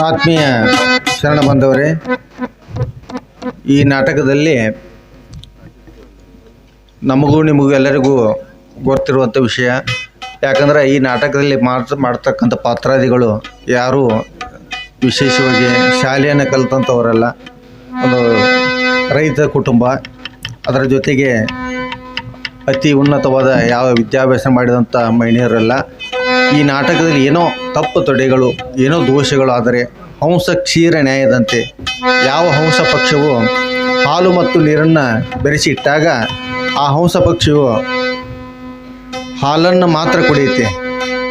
ಆತ್ಮೀಯ ಶರಣ ಬಂದವರೇ, ಈ ನಾಟಕದಲ್ಲಿ ನಮಗೂ ನಿಮಗೂ ಎಲ್ಲರಿಗೂ ಗೊತ್ತಿರುವಂಥ ವಿಷಯ. ಯಾಕಂದರೆ ಈ ನಾಟಕದಲ್ಲಿ ಮಾಡ್ತಕ್ಕಂಥ ಪಾತ್ರಾದಿಗಳು ಯಾರೂ ವಿಶೇಷವಾಗಿ ಶಾಲೆಯನ್ನು ಕಲಿತಂಥವರಲ್ಲ. ಒಂದು ರೈತ ಕುಟುಂಬ, ಅದರ ಜೊತೆಗೆ ಅತಿ ಉನ್ನತವಾದ ಯಾವ ವಿದ್ಯಾಭ್ಯಾಸ ಮಾಡಿದಂಥ ಮಹಿಳೆಯರಲ್ಲ. ಈ ನಾಟಕದಲ್ಲಿ ಏನೋ ತಪ್ಪು ತೊಡೆಗಳು, ಏನೋ ದೋಷಗಳು ಆದರೆ ಹಂಸ ಕ್ಷೀರ ನ್ಯಾಯದಂತೆ ಯಾವ ಹಂಸ ಪಕ್ಷವು ಹಾಲು ಮತ್ತು ನೀರನ್ನು ಬೆರೆಸಿ ಇಟ್ಟಾಗ ಆ ಹಂಸ ಪಕ್ಷಿಯು ಹಾಲನ್ನು ಮಾತ್ರ ಕುಡಿಯುತ್ತೆ,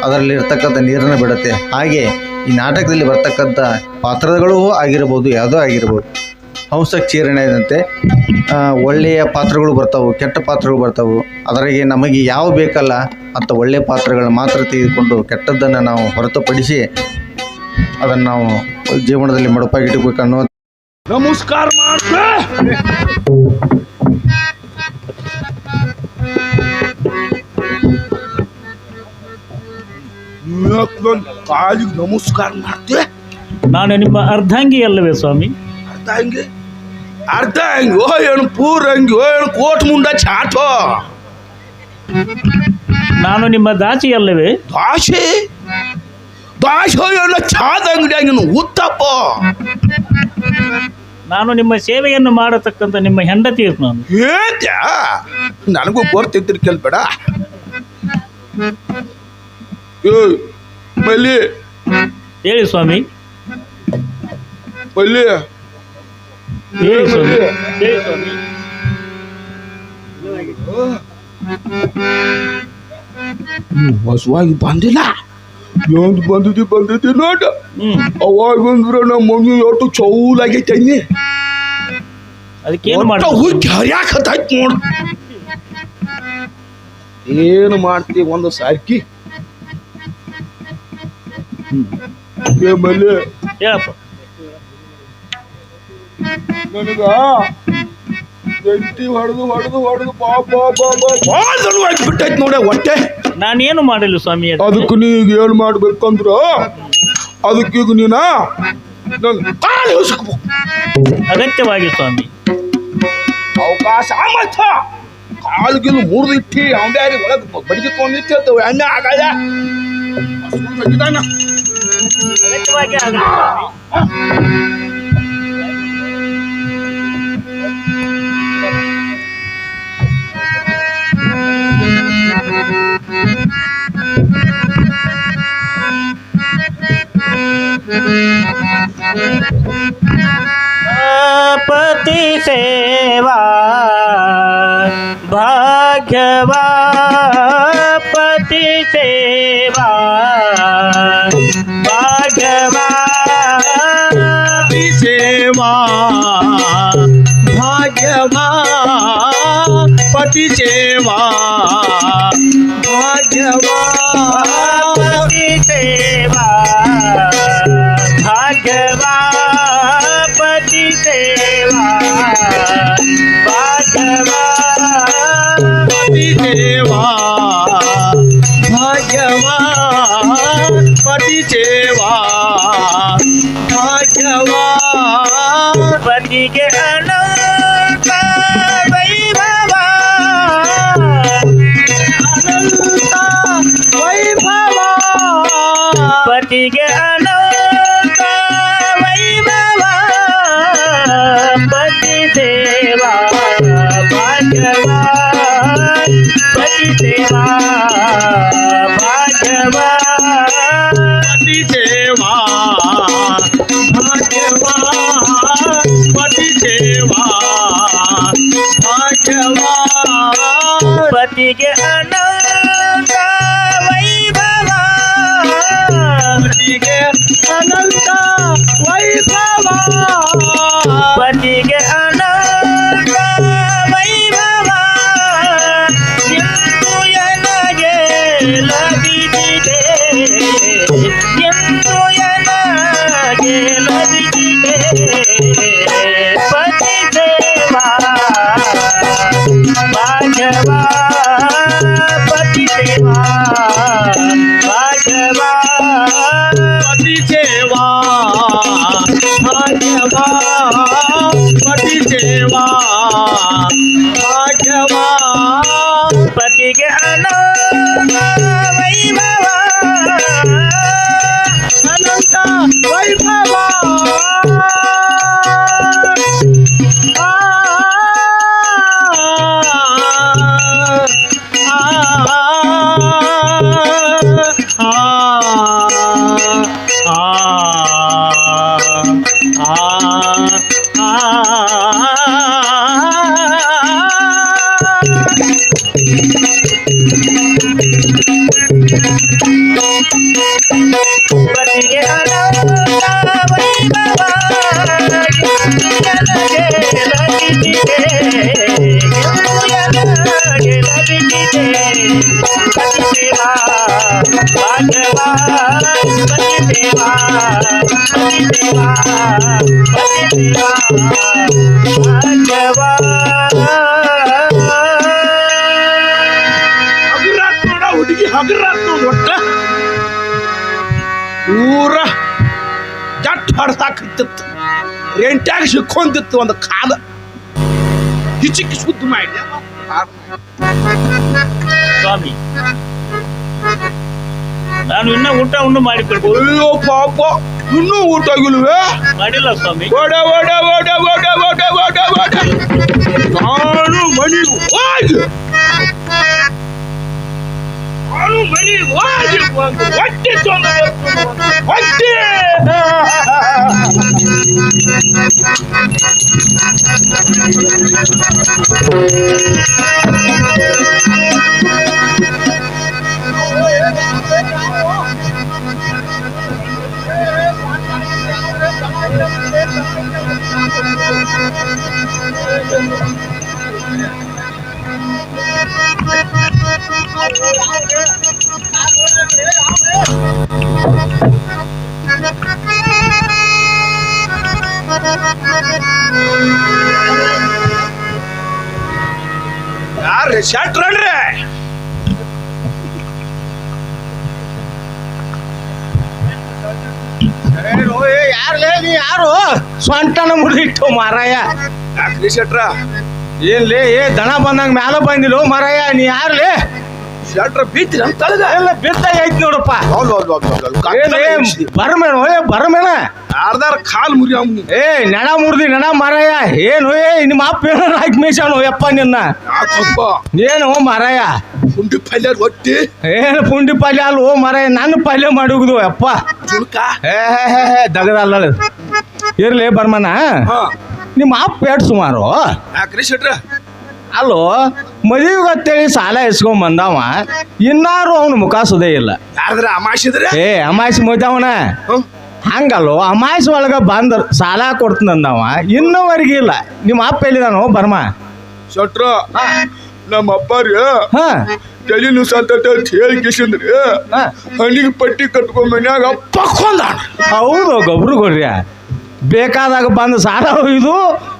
ಅದರಲ್ಲಿರ್ತಕ್ಕಂಥ ನೀರನ್ನು ಬಿಡುತ್ತೆ. ಹಾಗೆ ಈ ನಾಟಕದಲ್ಲಿ ಬರ್ತಕ್ಕಂಥ ಪಾತ್ರಗಳು ಆಗಿರ್ಬೋದು, ಯಾವುದೋ ಆಗಿರ್ಬೋದು, ಹಂಸ ಕ್ಷೀರಣ್ಯದಂತೆ ಒಳ್ಳೆಯ ಪಾತ್ರಗಳು ಬರ್ತಾವೆ, ಕೆಟ್ಟ ಪಾತ್ರಗಳು ಬರ್ತಾವೆ. ಅದರಾಗೆ ನಮಗೆ ಯಾವ ಬೇಕಲ್ಲ ಅಂಥ ಒಳ್ಳೆಯ ಪಾತ್ರಗಳನ್ನ ಮಾತ್ರ ತೆಗೆದುಕೊಂಡು ಕೆಟ್ಟದ್ದನ್ನು ನಾವು ಹೊರತುಪಡಿಸಿ ಅದನ್ನು ನಾವು ಜೀವನದಲ್ಲಿ ಮಡುಪಾಗಿಟ್ಟಬೇಕು ಅನ್ನೋ ನಮಸ್ಕಾರ ಕಾಲಿಗೆ ನಮಸ್ಕಾರ ಮಾಡ್ತೆ. ನಾನು ನಿಮ್ಮ ಅರ್ಧಾಂಗಿ ಅಲ್ಲವೇ ಸ್ವಾಮಿ? ಅರ್ಧ ಹಂಗಿ ಏನು ಪೂರ ಹಂಗಿ ಏನು ಕೋಟ್ ಮುಂಡ ಚಾಟೋ. ನಾನು ನಿಮ್ಮ ದಾಸಿ ಅಲ್ಲವೇ? ದಾಸೆ ಏನೋ ಚಾದ ಅಂಗಡಿ ಉತ್ತಪ್ಪ. ನಾನು ನಿಮ್ಮ ಸೇವೆಯನ್ನು ಮಾಡತಕ್ಕಂಥ ನಿಮ್ಮ ಹೆಂಡತಿ ನಾನು. ಹೇಳ್ತ್ಯ ನನಗೂ ಗೊತ್ತಿದ್ರು ಕೇಳ್ಬೇಡ. ಮಲ್ಲಿ ಹೇಳಿ ಸ್ವಾಮಿ. ಮಲ್ಲಿ ಹೇಳಿ ಸ್ವಾಮಿ. ಹೇಳಿ ಸ್ವಾಮಿ. ಹೊಸವಾಗಿ ಬಂದಿಲ್ಲ, ಎಂದು ಬಂದಿದ್ದಿ ನೋಡ. ಅವಾಗ ಬಂದ್ರ ನಮ್ಮ ಮಮ್ಮಿ ಒಟ್ಟು ಚೌಲಾಗೈತೆ. ಅದಕ್ಕೇನು ಮಾಡ ಹರ್ಯಾಕತ್ತಾಯ್ತು ನೋಡ. ಏನು ಮಾಡ್ತಿ ಒಂದು ಸಾಕಿ. ಮಲ್ಲಿ ಹೇಳಪ್ಪ. ನನಗ ಗಂಟಿ ಹೊಡೆದು ಬಿಟ್ಟೈತ್ ನೋಡ ಹೊಟ್ಟೆ. ನಾನೇನು ಮಾಡಿಲ್ಲ ಸ್ವಾಮಿ. ಅದಕ್ಕೆ ನೀಗ ಏನು ಮಾಡ್ಬೇಕಂದ್ರ ಅದಕ್ಕೀಗ ನೀನ ಕಾಲು ಹಿಸ್ಕಬೇಕು. ಅಗತ್ಯವಾಗಿ ಸ್ವಾಮಿ. ಅವಕಾಶ ಮತ್ತ ಕಾಲ್ಗಿಲ್ ಮುರಿದಿಟ್ಟಿ ಅವ್ಯಾರಿ ಒಳಗೆ ಬಡಿದುಕೊಂಡಿತ್ತು. ಎಣ್ಣೆ ಆಗಲ್ಲ ಅಗತ್ಯವಾಗಿ ಆಗಲಿ. पति सेवा भाग्यवा, पति सेवा भाग्यवा, पति सेवा भाग्यवा, पति सेवा भाग्यवा, पति सेवा भाग्यवा, पति सेवा भाग्यवा, पति सेवा भाग्यवा, पति सेवा भाग्यवा, पति के अनंत वैभव, अनंत वैभव, पति के अनंत वैभव, पति सेवा भाग्यवा, पति सेवा भाग्यवा, पति सेवा भाग्यवा, पति सेवा भाग्यवा, पति के अनंत वैभव, पति के अनंत वैभव, पति के अनंत वैभव, ಎಂದು ನನಗೆ ಲಭಿಸಿದೆ, ಎಂದು ನನಗೆ ಲಭಿಸಿದೆ. ಪತಿ ಸೇವಾ ಭಾಗ್ಯವಾ, ಪತಿ ಸೇವಾ ಭಾಗ್ಯವಾ, ಪತಿ ಸೇವಾ ಭಾಗ್ಯವಾ ಪತಿ ಸೇವಾ ಭಾಗ್ಯವಾ ಪತಿಗೆ ಅನಂತ ವೈಭವ ಅನಂತ ವೈಭವ ಪತಿಗೆ ಅನಂತ ವೈಭವ ನನಗೆ ಲಭಿಸಿದೆ ನನಗೆ ಲಭಿಸಿದೆ ಪತಿ ಸೇವಾ ಭಾಗ್ಯವಾ ಪತಿ ಸೇವಾ ಪತಿ ಸೇವಾ ಪತಿ ಸೇವಾ ಭಾಗ್ಯವಾ ಹಗರಾತ್ ನೋಡ ಹುಡುಗಿ ಹಗರಾತ್ ನೋಡ ಒಟ್ಟ ಊರ ಜಟ್ ಹೊಡ್ಸಾಕತ್ತಿತ್ತು ರೆಂಟ್ಯಾಗ ಸಿಕ್ಕೊಂತಿತ್ತು ಒಂದು ಕಾಲ ಹಿಚಿಕ್ಕಿ ಸುದ್ದಿ ಮಾಡಿ ಸ್ವಾಮಿ ನಾನು ಇನ್ನ ಊಟ ಉಂಡು ಮಾಡಿಕೊಳ್ಬೋದು. ಅಯ್ಯೋ ಪಾಪ ಇನ್ನೂ ಊಟ ಆಗಿಲ್ವೇ ಮಾಡಿಲ್ಲ ಸ್ವಾಮಿ. ಓಡ ಓಡ ಓಡ ಓಡ ಓಡ ಓಡ ಓಡ ನಾನು ಮನೆಗೆ ಹೋಗಿ ಹೊಟ್ಟೆ ಹೊಟ್ಟೆ ಯಾರ್ರಿ ಶಟ್ರನ್ರಿ ಯಾರ್ಲೇ ನೀ ಯಾರು ಸ್ವಂಟನ ಮುರಿದಿಟ್ಟು ಮಾರಾಯ ಯಾಕ್ರಿ ಶಟ್ರ ಏನ್ಲೇ ದನ ಬಂದಂಗ ಮ್ಯಾಲ ಬಂದಿಲ್ಲ ಮಾರಾಯ ನೀ ಯಾರ್ಲೇ ಶಟ್ರ ಬೀತ್ರಿ ಅಂತ ತಳಗ ಎಲ್ಲ ಬಿದ್ದಾಗ ಐತಿ ನೋಡಪ್ಪ ಬರಮೇನು ಬರಮೇನ ಯಾರ್ದಾರ ಕಾಲ್ ಮುರಿ ಅವ್ನಿ ನಡ ಮುರ್ದಿ ನಡ ಮಾರಾಯ ಏನು ನಿಮ್ಮ ಅಪ್ಪ ಏನಾರ ಹಾಕಿ ಮೇಯ್ಸಾನು ಯಪ್ಪ ನಿನ್ನ ಯಾಕಪ್ಪ ಏನು ಮಾರಾಯ ಪುಂಡಿ ಪಲ್ಯ ರೊಟ್ಟಿ ಏನು ಪುಂಡಿ ಪಲ್ಯ ಅಲ್ವೋ ಮಾರಾಯ ನಾನು ಪಲ್ಯ ಮಾಡುವುದು ಯಪ್ಪ ಚುಳ್ಕ ದಗದಲ್ಲ ಇರ್ಲಿ ಬರ್ಮನ ನಿಮ್ಮ ಅಪ್ಪ ಎಷ್ಟು ಸುಮಾರು ಯಾಕ್ರಿ ಶಟ್ರ ಅಲ್ಲೋ ಮದುವೆಗತ್ತೇಳಿ ಸಾಲ ಇಸ್ಕೊಂಡ್ ಬಂದವ ಇನ್ನಾರು ಅವನ ಮುಖ ಸುದೇ ಇಲ್ಲ ಯಾರ್ದ್ರ ಅಮಾಶಿದ್ರೆ ಅಮಾಸಿ ಮೊಯ್ದವನ ಹಂಗಲ್ಲೋ ಅಮಾಸಿ ಒಳಗ ಬಂದ ಸಾಲ ಕೊಡ್ತಂದವ ಇನ್ನೂವರೆಗೆ ಇಲ್ಲ ನಿಮ್ಮ ಅಪ್ಪ ಎಲ್ಲಿದಾನೋ ಬರ್ಮ ಶಟ್ರ ನಮ್ಮ ಅಪ್ಪಾರಿ ಹ ತಲೆ ನುಸಂತ ಹೇಳಿ ಕಿಶಂದ್ರಿ ಹಣ್ಣಿಗೆ ಪಟ್ಟಿ ಕಟ್ಕೊಂಡ್ ಮನ್ಯಾಗ ಪಕ್ಕೊಂದ ಹೌದು ಗೊಬ್ರು ಕೊಡ್ರಿ ಬೇಕಾದಾಗ ಬಂದು ಸಾಲ ಒಯ್ದು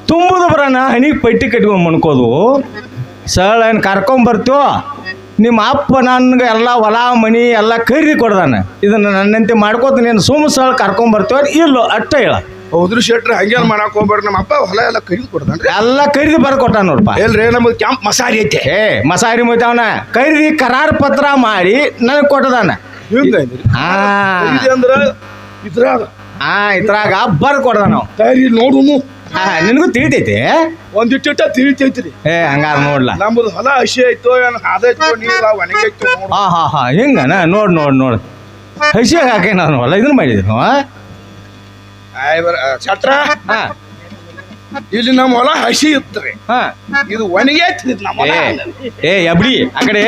ತುಂಬುದು ಬರೋಣ ಹಣಿಗೆ ಪಟ್ಟಿ ಕಟ್ಕೊಂಡ್ ಮಣ್ಕೋದು ಸರಳ ಏನು ಕರ್ಕೊಂಬರ್ತೀವೋ ನಿಮ್ಮ ಅಪ್ಪ ನನ್ಗೆ ಎಲ್ಲ ಹೊಲ ಮನಿ ಎಲ್ಲ ಖರೀದಿ ಕೊಡ್ದಾನ ಇದನ್ನು ನನ್ನಂತೆ ಮಾಡ್ಕೋತ ನೀನು ಸರಳ ಕರ್ಕೊಂಬರ್ತೀವ ಇಲ್ಲೋ ಅಟ್ಟ ಹೇಳ ಹೌದ್ರಿ ಶೆಟ್ರ ಹಂಗೇನ್ ಮಾಡಕ್ ಹೋಗ್ಬೇಡ್ರಿ ನಮ್ಮ ಅಪ್ಪ ಹೊಲ ಎಲ್ಲ ಖರೀದಿ ಕೊಡ್ತಾನ್ರಿ ಎಲ್ಲ ಖರೀದಿ ಬರ್ಕೊಟ್ಟ ನೋಡಪ್ಪ ಎಲ್ರಿ ನಮ್ದು ಕ್ಯಾಂಪ್ ಮಸಾರಿ ಐತೆ ಮಸಾರಿ ಮೊಯ್ತಾವನ ಖರೀದಿ ಕರಾರ್ ಪತ್ರ ಮಾಡಿ ನನಗೆ ಕೊಟ್ಟದಾನ ಹಾ ಅಂದ್ರ ಇದ್ರಾಗ ಇದ್ರಾಗ ಬರ್ದು ಕೊಡ್ದ ನಾವು ತಯಾರಿ ನೋಡುನು ನಿನಗೂ ತಿಳಿತೈತಿ ಒಂದಿಟ್ಟ ತಿಳಿತೈತ್ರಿ ಹಂಗಾರ ನೋಡ್ಲಾ ನಮ್ದು ಹೊಲ ಹಸಿ ಐತೋ ಏನ್ ಅದೈತೋ ನೀರ ಒಣಗೈತೋ ಹಾ ಹಿಂಗನ ನೋಡ್ ಹಸಿ ಹಾಕಿ ನಾನು ಹೊಲ ಇದನ್ನ ಮಾಡಿದ್ರು ಶಟ್ರ ಇಲ್ಲಿ ನಮ್ಮ ಹೊಲ ಹಸಿ ಇತ್ರಿ ಇದು ಒಣಗೈತಿ ನಮ್ಮ ಎಬ್ಡಿ ಆ ಕಡೆ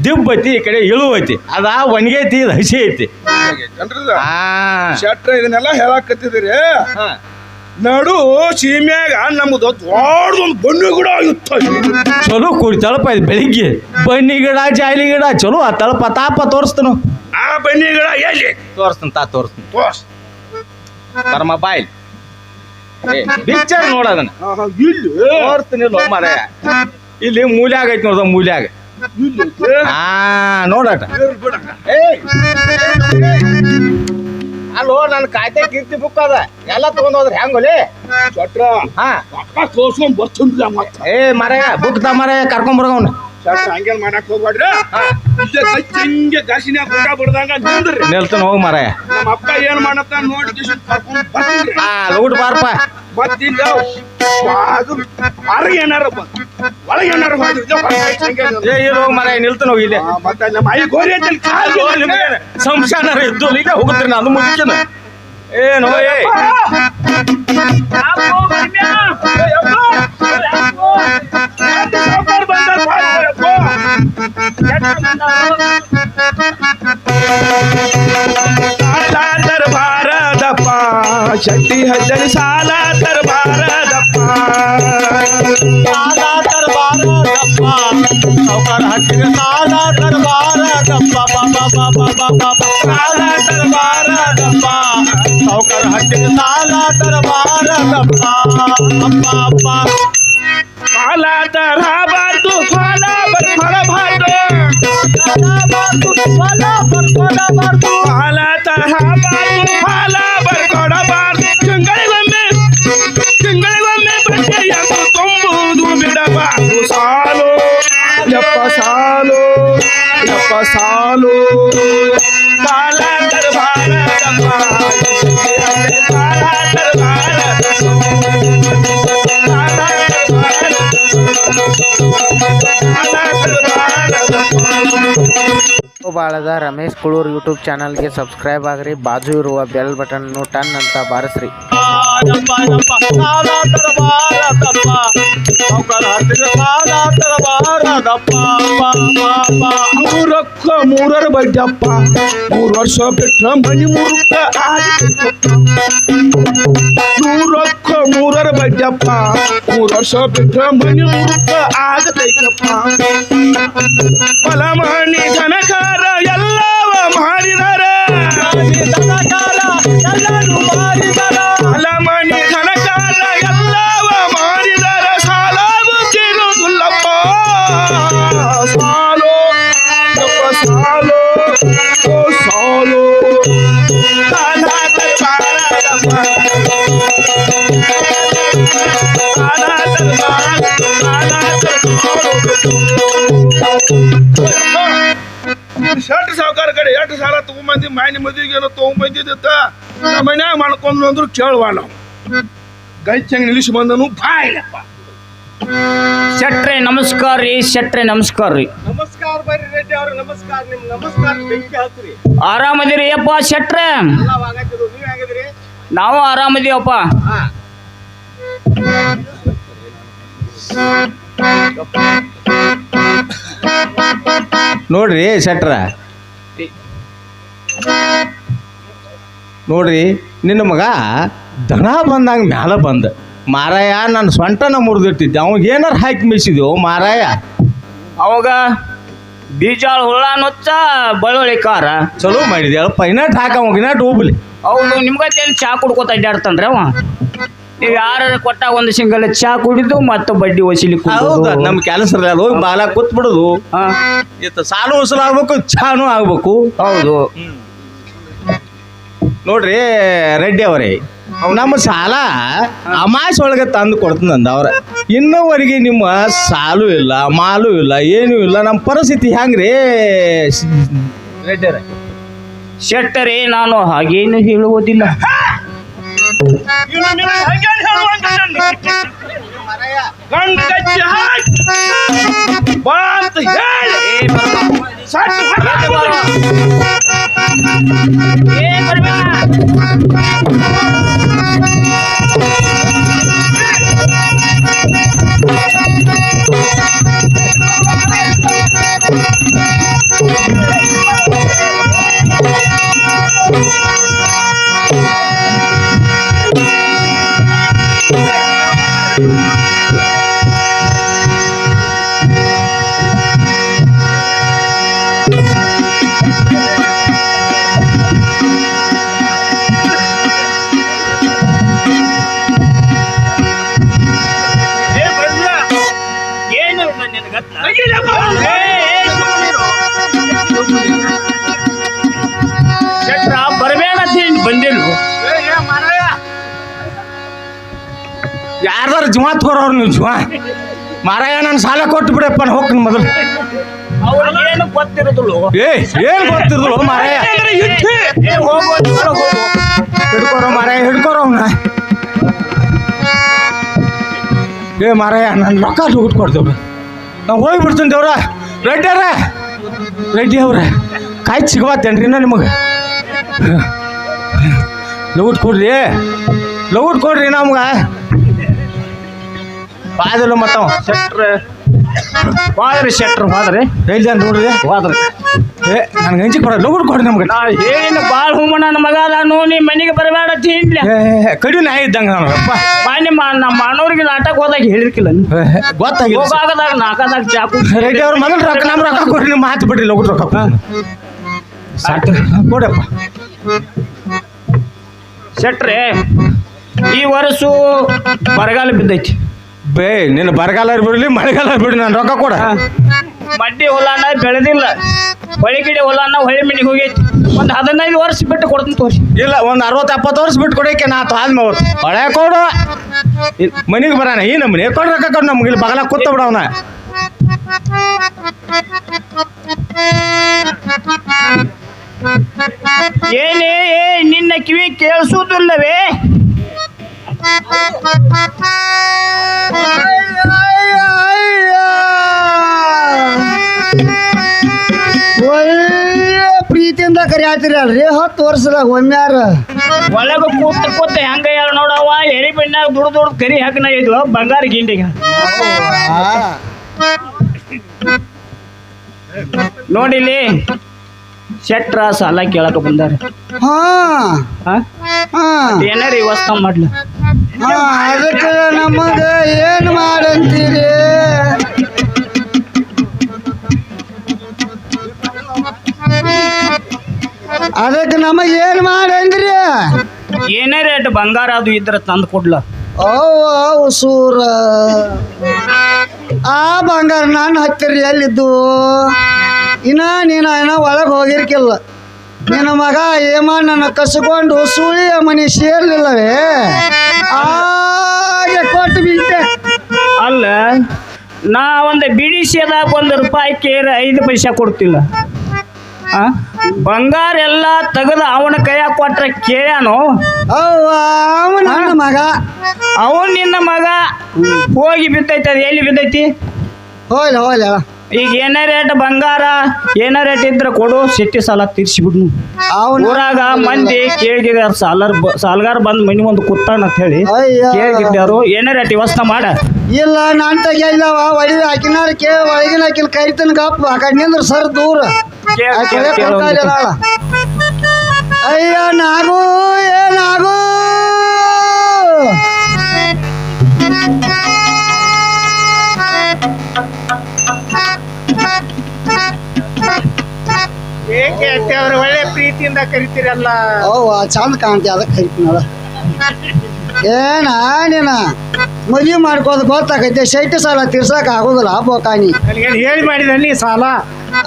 ದಿಬ್ಬ ಐತಿ ಈ ಕಡೆ ಇಳು ಐತಿ ಅದ ಒಣಗೈತಿ ಇದು ಹಸಿ ಐತಿ ಶಟ್ರ ಇದನ್ನೆಲ್ಲ ಹೇಳಾಕತ್ತಿದ್ರಿ ನಡು ಸೀಮ್ಯಾಗ ನಮ್ದು ದೊಡ್ಡದೊಂದು ಬನ್ನಿ ಗಿಡ ಇತ್ತು ಚಲೋ ಕೂಡಿ ತಳಪ ಇದು ಬೆಳಿಗ್ಗೆ ಬನ್ನಿ ಗಿಡ ಜಾಲಿ ಗಿಡ ಚಲೋ ಆ ತಳಪ ತಾಪ ತೋರಿಸ್ತಾನು ಆ ಬನ್ನಿ ಗಿಡ ಎಲ್ಲಿ ತೋರಿಸ್ತೀನಿ ಪರಮ ಬಾಯ್ ಪಿಕ್ಚರ್ ನೋಡೋದನ್ನ ಇಲ್ಲಿ ತೋರಿಸ್ತೀನಿ ಮಾರಾಯ ಇಲ್ಲಿ ಮೂಲ್ಯಾಗ ಐತಿ ನೋಡ್ದ ಮೂಲ್ಯಾಗ ನೋಡಟ ಅಲ್ಲೋ ನನ್ನ ಖಾತೆ ಕೀರ್ತಿ ಬುಕ್ ಅದ ಎಲ್ಲ ತಗೊಂಡ್ ಹೋದ್ರೆ ಹೆಂಗೋಲಿ ಶೆಟ್ರ ಹಾ ರೊಕ್ಕ ತೋರ್ಸ್ಕೊಂಡ್ ಬರ್ತಿಲ್ಲ ಮತ್ತ ಏ ಮರ ಬುಕ್ ತ ಮರ ಕರ್ಕೊಂಬರ್ಗವ್ನ ಶೆಟ್ರ ಹಂಗೇನ್ ಮಾಡಕ್ ಹೋಗ್ಬೇಡ್ರಿ ಇಲ್ಲೇ ಹಿಂಗೆ ಗಾಸಿನ್ಯಾಗ ಊಟ ಬಿಡ್ದಂಗ ನಿಂದ್ರಿ ನಿಲ್ತಾನ ಹೋಗಿ ಮರ ನಮ್ಮ ಅಪ್ಪ ಏನ್ ಮಾಡತ್ತ ನೋಡಿ ಕರ್ಕೊಂಡ್ ಬರ್ತೀನಿ ಲೂಟ್ ಬಾರಪ್ಪ ಮತ್ತಿಲ್ಲ ಅದು ಹೊರಗೆ ಏನಾರ ಒಳಗೆ ಏನಾರ ಏ ಇರೋ ಮರ ನಿಲ್ತಾನ ಹೋಗಿ ಇದೆ ಮತ್ತೆ ನಮ್ಮ ಐ ಗೋರಿ ಅಂತ ಸಂಶಾನ ಇದ್ದು ಈಗ ಹೋಗುತ್ತೀರಿ ನಾನು ಮುಗಿನ ಏನು ಏ ದರ್ಬಾರದಪ್ಪ ಶೆಟ್ಟಿ ಹಜ್ಜರಿ ಸಾಲ ದರ್ಬಾರದಪ್ಪ ಸಾಲ ದರ್ಬಾರದಪ್ಪ ಸಾವುಕಾರ ಹಟ್ಟಿಗೆ ಸಾಲ ದರ್ಬಾರದಪ್ಪ ಸಾಲ ದರ್ಬಾರದಪ್ಪ ಸಾವುಕಾರ ಹಟ್ಟಿಗೆ ಸಾಲ ದರ್ಬಾರದಪ್ಪ ಅಪ್ಪ ಸಾಲ ತರಬಾರ್ದು ಫಲ ಬರ್ಕೊಡಬಾರ್ದು ಫಲ ತರಬಾರ್ದು ಫಲ ಬರ್ಕೊಡಬಾರ್ದು ತಿಂಗಳಿಗೊಮ್ಮೆ ಬಟ್ಟೆಯನ್ನು ತುಂಬುವುದು ಬಿಡಬಾರ್ದು ಸಾಲು ಯಪ್ಪ ಸಾಲು ಯಪ್ಪ ಸಾಲು ಸಾಲ ತರಬಾರದಪ್ಪ ಸಾಲ ಬಾಳದ ರಮೇಶ್ ಕುಳೂರ್ ಯೂಟ್ಯೂಬ್ ಚಾನಲ್ಗೆ ಸಬ್ಸ್ಕ್ರೈಬ್ ಆಗ್ರಿ ಬಾಜು ಇರುವ ಬೆಲ್ ಬಟನ್ ಟನ್ ಅಂತ ಬಾರಿಸ್ರಿ ರೊಕ್ಕ ಮೂರರ ಬಡ್ಡಪ್ಪ 3 ವರ್ಷ ಬಿಟ್ರ ಮನಿ ಮುರುಕ ರೊಕ್ಕ ಮೂರರ ಬಡ್ಡಪ್ಪ 3 ವರ್ಷ ಬಿಟ್ರ ಮನಿ ಮುರುಕ ಆಗತೈತಪ್ಪ ಫಲಮಾನಿ ಧನಕಾರ ಎಲ್ಲವ ಮಾರಿದಾರ ಫಲಮಾನಿ ಧನಕಾರ ಎಲ್ಲವ ಮಾರಿದಾರ ಸಾಲಾಗುತ್ತಿರುವುದಿಲ್ಲಪ್ಪ ಸಾಲು ಯಪ್ಪ ಸಾಲು ಓ ಸಾಲು ಸಾಲ ತರಬಾರದಪ್ಪ ಸಾಲ ಶರ್ಟ್ ಸಾವುಕಾರ ಕಡೆ ಎಷ್ಟು ಸಾಲ ತಗೊಂಬಂದಿ ಮಾಯನಿ ಮದುವೆಗೆ ಏನೋ ತಗೊಂಬಂದಿದ್ದ ನಮ್ಮ ಮನ್ಯಾಗ ಮಾಡ್ಕೊಂಡು ಅಂದ್ರು ಕೇಳುವ ನಾವು ಗಂಚಂಗ್ ನಿಲ್ಲಿಸಿ ಬಂದನು ಬಾಯಿಲಪ್ಪ ಶೆಟ್ರೆ ನಮಸ್ಕಾರ ರೀ ಶೆಟ್ರೆ ನಮಸ್ಕಾರ ರೀ ನಮಸ್ಕಾರ ಬರ್ರಿ ರೆಡ್ಡಿ ಅವ್ರ ನಮಸ್ಕಾರ ನಿಮ್ ನಮಸ್ಕಾರ ಬೆಂಕಿ ಹಾಕ್ರಿ ಆರಾಮದಿರಿ ಅಪ್ಪ ಶೆಟ್ರೆ ನೀವ್ ಹೇಗಿದ್ರಿ ನಾವು ಆರಾಮದೀವಪ್ಪ ನೋಡ್ರಿ ಶೆಟ್ರ ನೋಡ್ರಿ ನಿನ್ನ ಮಗ ದನ ಬಂದಂಗ ಮ್ಯಾಲ ಬಂದ ಮಾರಾಯ ನನ್ನ ಸೊಂಟನ ಮುರಿದಿಟ್ಟಿದ್ದೆ ಅವಾಗ ಏನಾರು ಹಾಕಿ ಮಿಸಿದ್ವು ಮಾರಾಯ ಅವಾಗ ಬೀಜಾಳ ಹುಳ ನೊಚ್ಚ ಬಳ್ಳುಳ್ಳಿ ಖಾರ ಚಲೋ ಮಾಡಿದ್ಯ ಪೈನಾಟ್ ಹಾಕ ಇನಾಟ್ ಹೋಗ್ಲಿ ಹೌದು ನಿಮ್ಗತ್ತೇನು ಚಾ ಕುಡ್ಕೋತ ಅಡ್ಡಾಡ್ತಾನ್ರಿ ಅವ ನೀವು ಯಾರು ಕೊಟ್ಟಾಗ ಒಂದು ಸಿಂಗಲ್ ಚಾ ಕುಡಿದು ಮತ್ತೆ ಬಡ್ಡಿ ವಸೂಲಿ ಹೌದಾ ನಮ್ಮ ಕೆಲಸ ಹೋಗಿ ಬಾಲ ಕೂತ್ ಬಿಡುದು ಹಾ ಸಾಲು ಉಸಲು ಆಗ್ಬೇಕು ಚಾನು ಆಗ್ಬೇಕು ಹೌದು ನೋಡ್ರಿ ರೆಡ್ಡಿ ಅವರೇ ನಮ್ಮ ಸಾಲ ಅಮಾಸ್ ಒಳಗೆ ತಂದು ಕೊಡ್ತಂದ ಅವ್ರ ಇನ್ನೋವರೆಗೆ ನಿಮ್ಮ ಸಾಲು ಇಲ್ಲ ಮಾಲು ಇಲ್ಲ ಏನೂ ಇಲ್ಲ ನಮ್ಮ ಪರಿಸ್ಥಿತಿ ಹೆಂಗ್ರಿ ರೆಡ್ಡಿ ಅವರೇ ಶೆಟ್ಟರೆ ನಾನು ಹಾಗೇನು ಹೇಳುವುದಿಲ್ಲ ಯಾರ್ದಾರು ಜೀವ ತಗೋರವ್ರು ನೀವು ಜೀವ ಮಾರಾಯ ನಾನು ಸಾಲ ಕೊಟ್ಟು ಬಿಡಪ್ಪ ಹೋಗ್ತೀನಿ ಮೊದಲು ಅವ್ರಿಗೆ ಏನು ಗೊತ್ತಿರೋದಿಲ್ಲ ಏನ್ ಗೊತ್ತಿದ್ರು ಮಾರಾಯ ಹಿಡ್ಕೋರೋ ಮಾರಾಯ ಹಿಡ್ಕೋರೋ ಅವ್ನ ಮಾರಾಯ ನಾನು ರೊಕ್ಕ ದುಡ್ಡು ಕೊಡ್ತೇವ್ರ ನಾವು ಹೋಗ್ಬಿಡ್ತೀನಿ ದೇವ್ರ ರೆಡ್ಡಿ ಅವ್ರ ಕಾಯಿ ಸಿಗವತ್ತೇನ್ರಿ ನಾ ನಿಮಗೆ ಲೌಟ್ ಕೊಡ್ರಿ ನಮ್ಗೆ ಬಾದಲ್ಲ ಮತ್ತ ಶೆಟ್ರ್ ಹೋದ್ರಿ ಎಲ್ಲಿ ನೋಡ್ರಿ ಹೋದ್ರಿ ನನ್ಗೆ ಹಂಚಿ ಕೊಡ ಲೌಟ್ ಕೊಡ್ರಿ ನಮ್ಗೆ ನಾ ಏನು ಭಾಳ ಹುಮ್ಮ ನನ್ನ ಮಗ ಅದಾನು ನೀ ಮನೆಗೆ ಬರಬೇಡ ತಿನ್ಲಿ ಕಡಿ ನಾಯಿ ಇದ್ದಂಗ ನಿಮ್ಮ ನಮ್ಮ ಅಣ್ಣವ್ರಿಗೆ ನಾಟಕ ಹೋದಾಗ ಹೇಳಿರ್ಕಿಲ್ಲ ಗೊತ್ತಾಗಿಲ್ಲ ಹೋಗಾಗದಾಗ ನಾಲ್ಕದಾಗ ಚಾಕು ರೆಡ್ಡಿ ಅವ್ರ ಮೊದಲು ರೊಕ್ಕ ನಮ್ಮ ರೊಕ್ಕ ಕೊಡ್ರಿ ನಿಮ್ಮ ಮಾತು ಬಿಡ್ರಿ ಲೌಟ್ ರೊಕ್ಕ ಕೊಡಪ್ಪ ಶೆಟ್ರೆ ಈ ವರ್ಷ ಬರಗಾಲ ಬಿದ್ದೈತಿ ನಿನ್ನ ಬರಗಾಲ ಬಿಡ್ಲಿ ಮಳೆಗಾಲ ಬಿಡ್ರಿ ನಾನು ರೊಕ್ಕ ಕೊಡ ಮಡ್ಡಿ ಹೊಲನ ಬೆಳೆದಿಲ್ಲ ಹೊಳಿಗಿಡಿ ಹೊಲನ ಹೊಳಿ ಮನೆಗೆ ಹೋಗೈತಿ ಒಂದು 15 ವರ್ಷ ಬಿಟ್ಟು ಕೊಡ್ತೀನಿ ತೋರಿ ಇಲ್ಲ ಒಂದು 60-70 ವರ್ಷ ಬಿಟ್ಟು ಕೊಡೋಕೆ ನಾ ಆದ್ಮೇಲೆ ಅವತ್ತು ಹೊಳೆ ಕೊಡು ಮನೆಗೆ ಬರೋಣ ಈ ನಮ್ಮನೆ ಕೊಡು ರೊಕ್ಕ ಕೊಡು ನಮ್ಗೆ ಇಲ್ಲಿ ಬಗಲ ಕೂತ ಬಿಡವನ ಏನೇ ನಿನ್ನ ಕಿವಿ ಕೇಳಿಸುವುದಿಲ್ಲವೇ ಒಳ್ಳೆ ಪ್ರೀತಿಯಿಂದ ಕರಿಯಾತಿರಿ ಅಲ್ರಿ 10 ವರ್ಷದಾಗ ಒಮ್ಮ್ಯಾರ ಒಳಗ ಕೂತ ಹೆಂಗ ಹೇಳ ನೋಡವ ಎರಿ ಬೆಣ್ಣಾಗ ದುಡ್ದು ಕರಿ ಹಾಕನ ಇದ್ವ ಬಂಗಾರ ಗಿಂಡಿಗ ನೋಡಿಲಿ ಶೆಟ್ರ ಸಾಲ ಕೇಳಕ ಬಂದಾರ ಏನಾರ ವ್ಯವಸ್ಥೆ ಮಾಡ್ಲ ಅದಕ್ಕೆ ನಮಗ ಏನ್ ಮಾಡಂತೀರಿ ಅದಕ್ಕೆ ನಮಗ ಏನ್ ಮಾಡಂದ್ರಿ ಏನೇ ರೇಟ್ ಬಂಗಾರ ಅದು ಇದ್ರ ತಂದು ಕೊಡ್ಲ ಅವು ಸೂರ ಆ ಬಂಗಾರ ನಾನು ಹತ್ತಿರ ಎಲ್ಲಿದ್ದು ನೀನ ಒಳಗೆ ಹೋಗಿರ್ಕಿಲ್ಲ ನಿನ್ನ ಮಗ ಏಮ ನನ್ನ ಕಸ್ಕೊಂಡು ಸುಳಿಯ ಮನೆ ಸೇರ್ಲಿಲ್ಲವೇ ಹಾಗೆ ಕೊಟ್ಟು ಬಿಟ್ಟೆ ಅಲ್ಲ ನಾ ಒಂದು ಬಿಡಿಸಿದಾಗ ₹1 ಕೇರ 5 ಪೈಸೆ ಕೊಡ್ತಿಲ್ಲ ಬಂಗಾರ ಎಲ್ಲ ತೆಗೆದು ಅವನ ಕೈಯಾಗ ಕೊಟ್ರೆ ಕೇಳ್ಯಾನು ನನ್ನ ಮಗ ಅವನ್ ನಿನ್ನ ಮಗ ಹೋಗಿ ಬಿದ್ದೈತಿ ಅದು ಎಲ್ಲಿ ಬಿದ್ದೈತಿ ಹೋಗ್ಲ ಈಗ ಏನೇ ರೇಟ್ ಬಂಗಾರ ಏನೇ ರೇಟ್ ಇದ್ರೆ ಕೊಡು ಸಿಟ್ಟಿ ಸಾಲ ತೀರ್ಸಿಬಿಡ್ನು ಊರಾಗ ಮಂದಿ ಕೇಳಿದಾರ ಸಾಲಗಾರ ಬಂದ್ ಮನಿ ಒಂದು ಕೂತಾನ ಅಂತ ಹೇಳಿ ಕೇಳಿದ್ದಾರು ಏನೇ ರೇಟ್ ವ್ಯವಸ್ಥೆ ಮಾಡ ಇಲ್ಲ ನಾನ್ ತೆಗಿಲ್ಲವ ಒಡಿ ಹಾಕಿನಾರ ಒಳಗಿನ ಹಾಕಿನ ಕರಿತನ ಗಪ್ಪ ಆ ಕಡೆ ನಿಂದ್ರ ಸರ್ ದೂರ ಅಯ್ಯ ನಾಗು ಏನಾಗು ಏಕೆ ಅವ್ರು ಒಳ್ಳೆ ಪ್ರೀತಿಯಿಂದ ಕರಿತೀರಲ್ಲ ಚಂದ ಕಾಣ್ತಿ ಅದಕ್ಕೆ ಕರಿತೀನಲ್ಲ ನೀನ ಮದುವೆ ಮಾಡ್ಕೋದು ಗೊತ್ತಾಗೈತೆ ಶೈತ್ಯ ಸಾಲ ತೀರ್ಸಕ್ ಆಗೋದಿಲ್ಲ ಬೋಕಾನಿ ಹೇಳಿ ಮಾಡಿದ ನೀ ಸಾಲ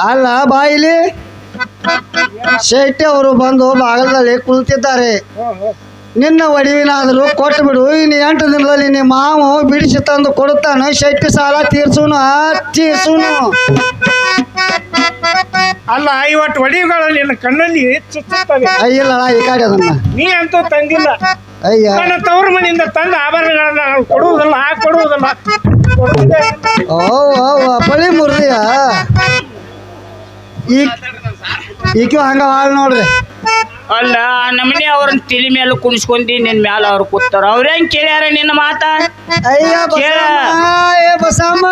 ಅಲ್ಲ ಬಾಯಿಲಿ ಶೈತ್ಯ ಅವರು ಬಂದು ಬಾಗಲದಲ್ಲಿ ಕುಳಿತಿದ್ದಾರೆ ನಿನ್ನ ಒಡವಿನಾದರೂ ಕೊಟ್ಟು ಬಿಡು ಇನ್ನು 8 ದಿನದಲ್ಲಿ ನಿಮ್ಮ ಮಾವು ಬಿಡಿಸಿ ತಂದು ಕೊಡುತ್ತಾನು ಶೈತ್ಯ ಸಾಲ ತೀರ್ಸುನು ಅಲ್ಲ ಇವತ್ತು ಒಡಿಗಳು ನಿನ್ನ ಕಣ್ಣಲ್ಲಿ ಚುಚ್ಚುತ್ತವೆ ಇಲ್ಲ ಈ ಕಡೆ ಅದನ್ನ ನೀ ಅಂತೂ ತಂದಿಲ್ಲ ಅಯ್ಯ ನನ್ನ ತವ್ರ ಮನೆಯಿಂದ ತಂದ ಆಭರಣಗಳನ್ನ ಕೊಡುವುದಲ್ಲ ಬಳಿ ಮುರಿದಿಯ ಈಕೆ ಹಂಗ ಹಾಳು ನೋಡ್ರಿ ಅಲ್ಲ ನಮ್ಮನೆ ಅವ್ರನ್ನ ತಿಳಿ ಮೇಲೆ ಕುಣಿಸ್ಕೊಂಡಿ ನಿನ್ ಮ್ಯಾಲ ಅವ್ರು ಕೂತಾರ ಅವ್ರ ಹೆಂಗ್ ಕೇಳ್ಯಾರ ನಿನ್ನ ಮಾತ ಅಯ್ಯ ಬಸಮ್ಮ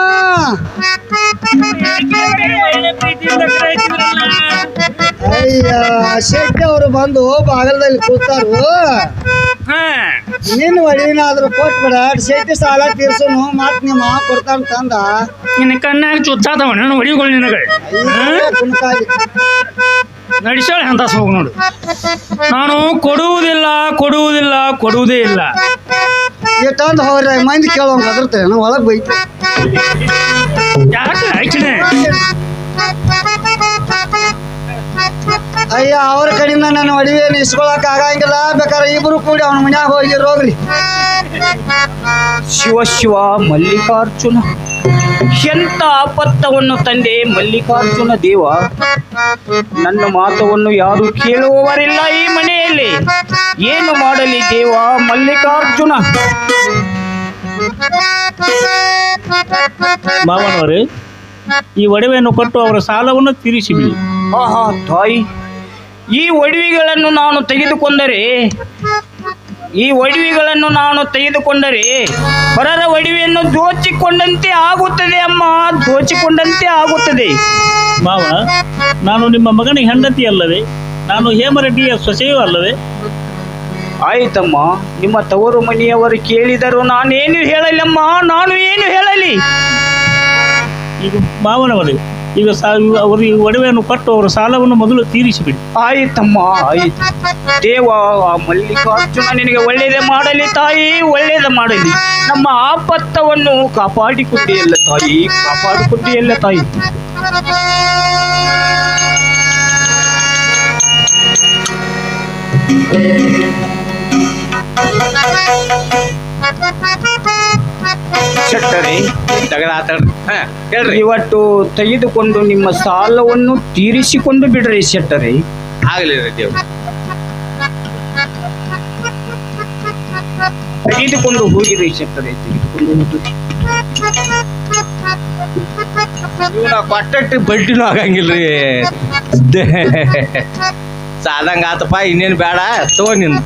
ಅಯ್ಯ ಶೆಟ್ಟಿ ಅವರು ಬಂದು ಬಾಗಲದಲ್ಲಿ ಕೂತಾರು ನಿನ್ನ ಒಡವಿನಾದ್ರೂ ಕೊಟ್ಬಿಡ ಶೆಟ್ಟಿ ಸಾಲ ತೀರ್ಸುನು ಮತ್ ನಿಮ್ಮ ಮಾವ ಕೊಡ್ತಾನ ತಂದ ನಿನ್ನ ಕಣ್ಣಾಗ ಚುಚ್ಚಾದವ ನನ್ನ ಹೊಡಿಗಳು ನಿನಗೆ ನಡೆಸೋಳ ಅಂತ ಹೋಗಿ ನೋಡು ನಾನು ಕೊಡುವುದೇ ಇಲ್ಲ ಎಷ್ಟೊಂದು ಹೋಗ್ರಿ ಮಂದಿ ಕೇಳೋಂಗ ಅದ್ರತೇನೆ ನಾವು ಒಳಗೆ ಬೈತು ಯಾಕೆ ಆಯ್ತನೆ ಅಯ್ಯ ಅವ್ರ ಕಡೆಯಿಂದ ನನ್ನ ಒಡವೆಯನ್ನು ಇಸ್ಕೊಳಕ್ ಆಗಂಗಿಲ್ಲ, ಬೇಕಾದ್ರೆ ಇಬ್ರು ಕೂಡಿ ಅವನ ಮನ್ಯಾಗ ಹೋಗಿ ರೋಗ್ರಿ. ಶಿವ ಶಿವ ಮಲ್ಲಿಕಾರ್ಜುನ, ಎಂತ ಆಪತ್ತವನ್ನು ತಂದೆ ಮಲ್ಲಿಕಾರ್ಜುನ ದೇವ. ನನ್ನ ಮಾತವನ್ನು ಯಾರು ಕೇಳುವವರಿಲ್ಲ ಈ ಮನೆಯಲ್ಲಿ. ಏನು ಮಾಡಲಿ ದೇವ ಮಲ್ಲಿಕಾರ್ಜುನ? ಮಾವನವರೇ, ಈ ಒಡವೆಯನ್ನು ಕೊಟ್ಟು ಅವರ ಸಾಲವನ್ನು ತೀರಿಸಿಬಿಡಿ. ಆಹಾ ತಾಯಿ, ಈ ಒಡವೆಗಳನ್ನು ನಾನು ತೆಗೆದುಕೊಂಡರೆ ಪರರ ಒಡವೆಯನ್ನು ದೋಚಿಕೊಂಡಂತೆ ಆಗುತ್ತದೆ ಅಮ್ಮ, ದೋಚಿಕೊಂಡಂತೆ ಆಗುತ್ತದೆ. ಮಾವ, ನಾನು ನಿಮ್ಮ ಮಗನ ಹೆಂಡತಿ ಅಲ್ಲವೇ? ನಾನು ಹೇಮರೆಡ್ಡಿಯ ಸೊಸೆಯೂ ಅಲ್ಲವೇ? ಆಯ್ತಮ್ಮ, ನಿಮ್ಮ ತವರು ಮನೆಯವರು ಕೇಳಿದರು ನಾನೇನು ಹೇಳಲಮ್ಮ, ನಾನು ಏನು ಹೇಳಲಿ? ಈಗ ಮಾವನವರೇ, ಈಗ ಅವರು ಈ ಒಡವೆಯನ್ನು ಕೊಟ್ಟು ಅವರ ಸಾಲವನ್ನು ಮೊದಲು ತೀರಿಸಿಬಿಡಿ. ಆಯ್ತಮ್ಮ, ಆಯ್ತು. ದೇವ ಆ ಮಲ್ಲಿಕಾರ್ಜುನ ನಿನಗೆ ಒಳ್ಳೇದೇ ಮಾಡಲಿ ತಾಯಿ, ಒಳ್ಳೇದೇ ಮಾಡಲಿ. ನಮ್ಮ ಆಪತ್ತವನ್ನು ಕಾಪಾಡಿಕೊಂಡಿಯಲ್ಲ ತಾಯಿ, ಕಾಪಾಡಿಕೊಂಡಿಯಲ್ಲ ತಾಯಿ. ಶೆಟ್ಟರೇ, ಇವತ್ತು ತೆಗೆದುಕೊಂಡು ನಿಮ್ಮ ಸಾಲವನ್ನು ತೀರಿಸಿಕೊಂಡು ಬಿಡ್ರಿ ಶೆಟ್ಟರೇ. ಆಗಲಿ ದೇವ್. ತೆಗೆದುಕೊಂಡು ಹೋಗಿರಿ ಶೆಟ್ಟರೇ, ತೆಗೆದುಕೊಂಡು ಹೋಗಿ. ಇವ್ನ ಕೊಟ್ಟಟ್ಟಿ ಬಡ್ಡಿನೂ ಆಗಂಗಿಲ್ರಿ. ಸಾದಂಗ ಆತಪ್ಪ, ಇನ್ನೇನು ಬೇಡ, ತಗೋ ನಿಂತ.